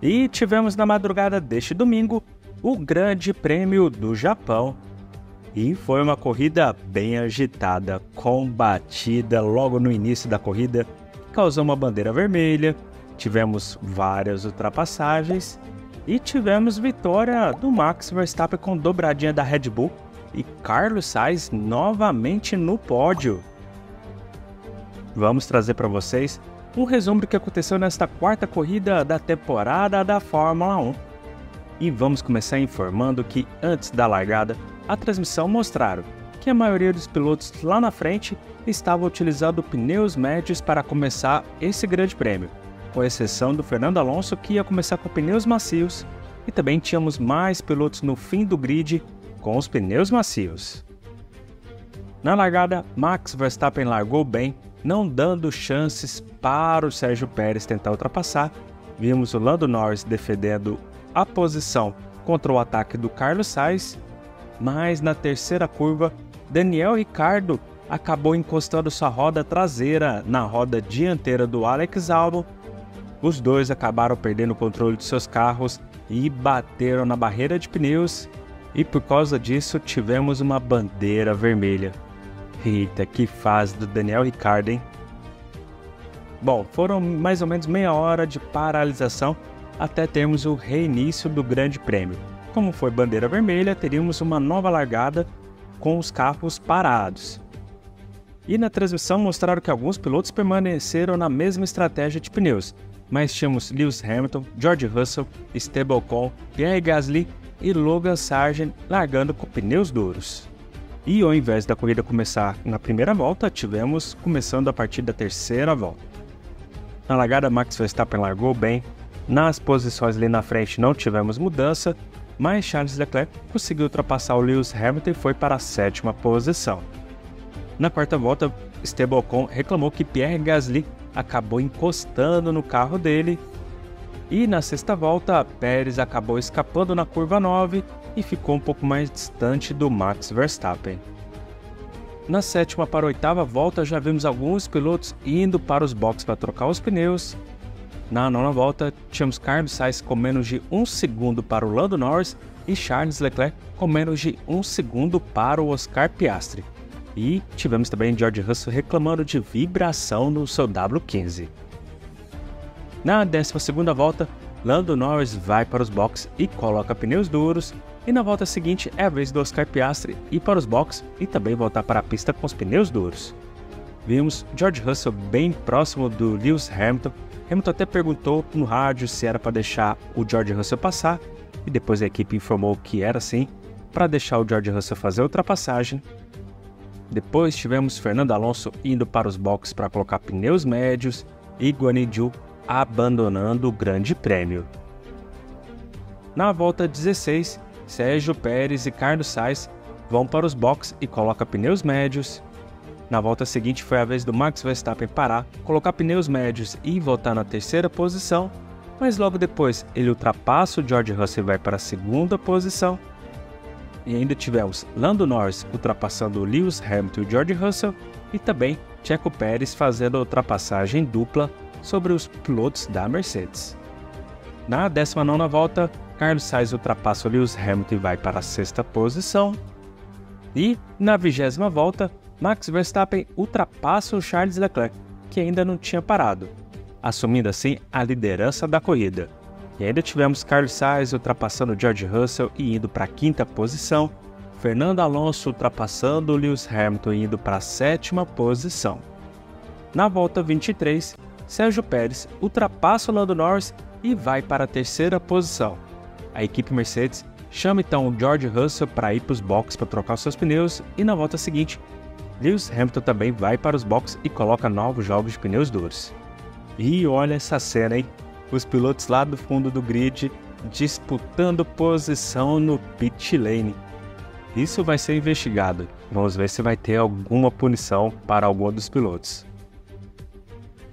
E tivemos na madrugada deste domingo o Grande Prêmio do Japão. E foi uma corrida bem agitada, combatida logo no início da corrida, causou uma bandeira vermelha, tivemos várias ultrapassagens e tivemos vitória do Max Verstappen com dobradinha da Red Bull e Carlos Sainz novamente no pódio. Vamos trazer para vocês um resumo do que aconteceu nesta quarta corrida da temporada da Fórmula 1. E vamos começar informando que antes da largada, a transmissão mostraram que a maioria dos pilotos lá na frente estava utilizando pneus médios para começar esse grande prêmio, com exceção do Fernando Alonso, que ia começar com pneus macios, e também tínhamos mais pilotos no fim do grid com os pneus macios. Na largada, Max Verstappen largou bem, não dando chances para o Sérgio Pérez tentar ultrapassar. Vimos o Lando Norris defendendo a posição contra o ataque do Carlos Sainz, mas na terceira curva, Daniel Ricciardo acabou encostando sua roda traseira na roda dianteira do Alex Albon. Os dois acabaram perdendo o controle de seus carros e bateram na barreira de pneus, e por causa disso tivemos uma bandeira vermelha. Eita, que fase do Daniel Ricciardo, hein? Bom, foram mais ou menos meia hora de paralisação até termos o reinício do Grande Prêmio. Como foi bandeira vermelha, teríamos uma nova largada com os carros parados. E na transmissão mostraram que alguns pilotos permaneceram na mesma estratégia de pneus, mas tínhamos Lewis Hamilton, George Russell, Esteban Ocon, Pierre Gasly e Logan Sargent largando com pneus duros. E ao invés da corrida começar na primeira volta, tivemos começando a partir da terceira volta. Na largada, Max Verstappen largou bem, nas posições ali na frente não tivemos mudança, mas Charles Leclerc conseguiu ultrapassar o Lewis Hamilton e foi para a sétima posição. Na quarta volta, Esteban Ocon reclamou que Pierre Gasly acabou encostando no carro dele, e na sexta volta, Pérez acabou escapando na curva 9 e ficou um pouco mais distante do Max Verstappen. Na sétima para a oitava volta, já vimos alguns pilotos indo para os boxes para trocar os pneus. Na nona volta, tínhamos Carlos Sainz com menos de 1 segundo para o Lando Norris e Charles Leclerc com menos de 1 segundo para o Oscar Piastri. E tivemos também George Russell reclamando de vibração no seu W15. Na 12ª volta, Lando Norris vai para os boxes e coloca pneus duros, e na volta seguinte é a vez do Oscar Piastri ir para os boxes e também voltar para a pista com os pneus duros. Vimos George Russell bem próximo do Lewis Hamilton. Hamilton até perguntou no rádio se era para deixar o George Russell passar, e depois a equipe informou que era sim, para deixar o George Russell fazer a ultrapassagem. Depois tivemos Fernando Alonso indo para os boxes para colocar pneus médios e Guan Yu Zhou abandonando o Grande Prêmio. Na volta 16, Sérgio Pérez e Carlos Sainz vão para os boxes e colocam pneus médios. Na volta seguinte foi a vez do Max Verstappen parar, colocar pneus médios e voltar na terceira posição, mas logo depois ele ultrapassa o George Russell e vai para a segunda posição. E ainda tivemos Lando Norris ultrapassando o Lewis Hamilton e o George Russell, e também Checo Pérez fazendo a ultrapassagem dupla sobre os pilotos da Mercedes. Na 19ª volta, Carlos Sainz ultrapassa o Lewis Hamilton e vai para a sexta posição. E na 20ª volta, Max Verstappen ultrapassa o Charles Leclerc, que ainda não tinha parado, assumindo assim a liderança da corrida. E ainda tivemos Carlos Sainz ultrapassando o George Russell e indo para a quinta posição, Fernando Alonso ultrapassando o Lewis Hamilton e indo para a sétima posição. Na volta 23, Sérgio Pérez ultrapassa o Lando Norris e vai para a terceira posição. A equipe Mercedes chama então o George Russell para ir para os boxes para trocar os seus pneus, e na volta seguinte, Lewis Hamilton também vai para os boxes e coloca novos jogos de pneus duros. E olha essa cena, hein? Os pilotos lá do fundo do grid disputando posição no pit lane. Isso vai ser investigado. Vamos ver se vai ter alguma punição para algum dos pilotos.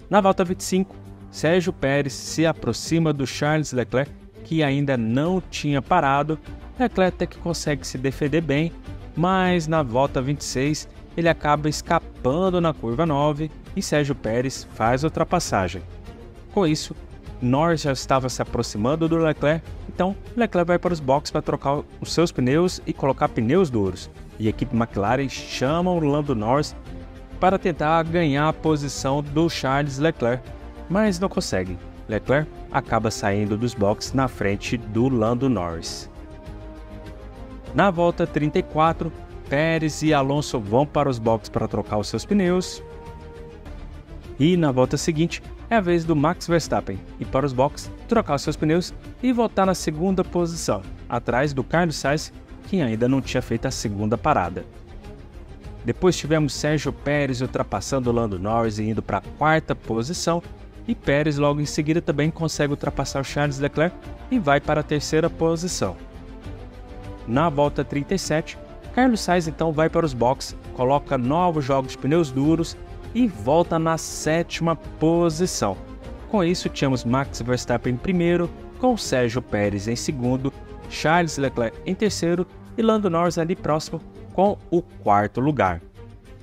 Na volta 25, Sérgio Pérez se aproxima do Charles Leclerc, que ainda não tinha parado. Leclerc até que consegue se defender bem, mas na volta 26 ele acaba escapando na curva 9 e Sérgio Pérez faz a ultrapassagem. Com isso, Norris já estava se aproximando do Leclerc, então Leclerc vai para os boxes para trocar os seus pneus e colocar pneus duros. E a equipe McLaren chama o Lando Norris para tentar ganhar a posição do Charles Leclerc, mas não consegue. Leclerc acaba saindo dos boxes na frente do Lando Norris. Na volta 34, Pérez e Alonso vão para os boxes para trocar os seus pneus. E na volta seguinte, é a vez do Max Verstappen ir para os boxes, trocar os seus pneus e voltar na segunda posição, atrás do Carlos Sainz, que ainda não tinha feito a segunda parada. Depois tivemos Sérgio Pérez ultrapassando Lando Norris e indo para a quarta posição, e Pérez logo em seguida também consegue ultrapassar o Charles Leclerc e vai para a terceira posição. Na volta 37, Carlos Sainz então vai para os boxes, coloca novos jogos de pneus duros e volta na sétima posição. Com isso, tínhamos Max Verstappen em primeiro, com Sérgio Pérez em segundo, Charles Leclerc em terceiro e Lando Norris ali próximo com o quarto lugar.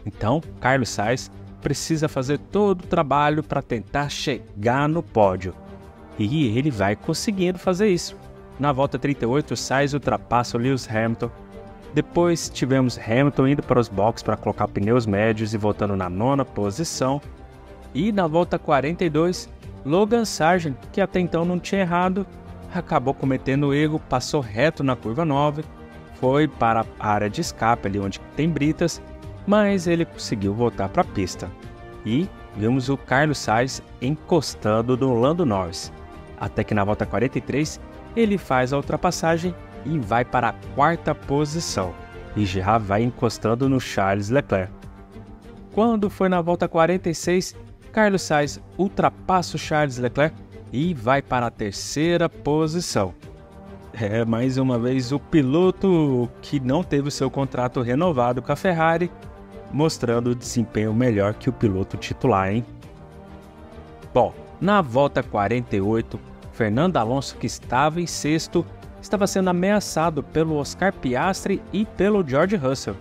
Então, Carlos Sainz precisa fazer todo o trabalho para tentar chegar no pódio. E ele vai conseguindo fazer isso. Na volta 38, Sainz ultrapassa o Lewis Hamilton. Depois tivemos Hamilton indo para os boxes para colocar pneus médios e voltando na nona posição. E na volta 42, Logan Sargent, que até então não tinha errado, acabou cometendo o erro, passou reto na curva 9, foi para a área de escape ali onde tem britas, mas ele conseguiu voltar para a pista. E vimos o Carlos Sainz encostando no Lando Norris, até que na volta 43 ele faz a ultrapassagem e vai para a quarta posição, e já vai encostando no Charles Leclerc. Quando foi na volta 46, Carlos Sainz ultrapassa o Charles Leclerc e vai para a terceira posição. É mais uma vez o piloto que não teve o seu contrato renovado com a Ferrari, mostrando o desempenho melhor que o piloto titular, hein? Bom, na volta 48, Fernando Alonso, que estava em sexto, estava sendo ameaçado pelo Oscar Piastri e pelo George Russell.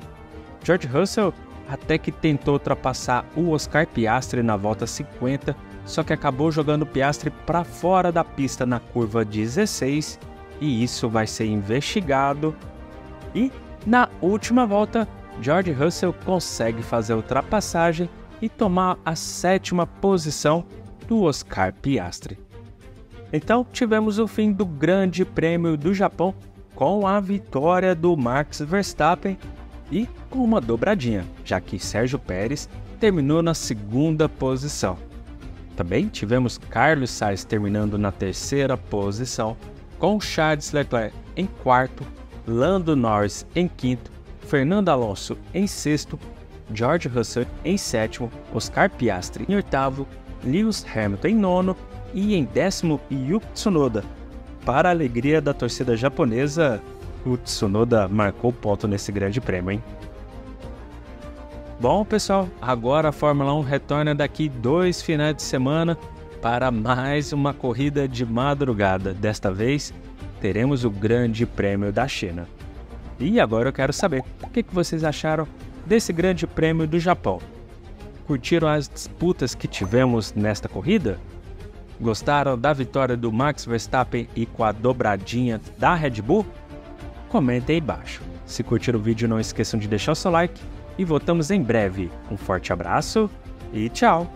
George Russell até que tentou ultrapassar o Oscar Piastri na volta 50, só que acabou jogando o Piastri para fora da pista na curva 16, e isso vai ser investigado. E na última volta, George Russell consegue fazer a ultrapassagem e tomar a sétima posição do Oscar Piastri. Então tivemos o fim do Grande Prêmio do Japão com a vitória do Max Verstappen e com uma dobradinha, já que Sérgio Pérez terminou na segunda posição. Também tivemos Carlos Sainz terminando na terceira posição, com Charles Leclerc em quarto, Lando Norris em quinto, Fernando Alonso em sexto, George Russell em sétimo, Oscar Piastri em oitavo, Lewis Hamilton em nono e em décimo Yuki Tsunoda. Para a alegria da torcida japonesa, o Tsunoda marcou ponto nesse grande prêmio, hein? Bom, pessoal, agora a Fórmula 1 retorna daqui 2 finais de semana para mais uma corrida de madrugada. Desta vez, teremos o Grande Prêmio da China. E agora eu quero saber, o que vocês acharam desse Grande Prêmio do Japão? Curtiram as disputas que tivemos nesta corrida? Gostaram da vitória do Max Verstappen e com a dobradinha da Red Bull? Comentem aí embaixo. Se curtiram o vídeo, não esqueçam de deixar o seu like e voltamos em breve. Um forte abraço e tchau!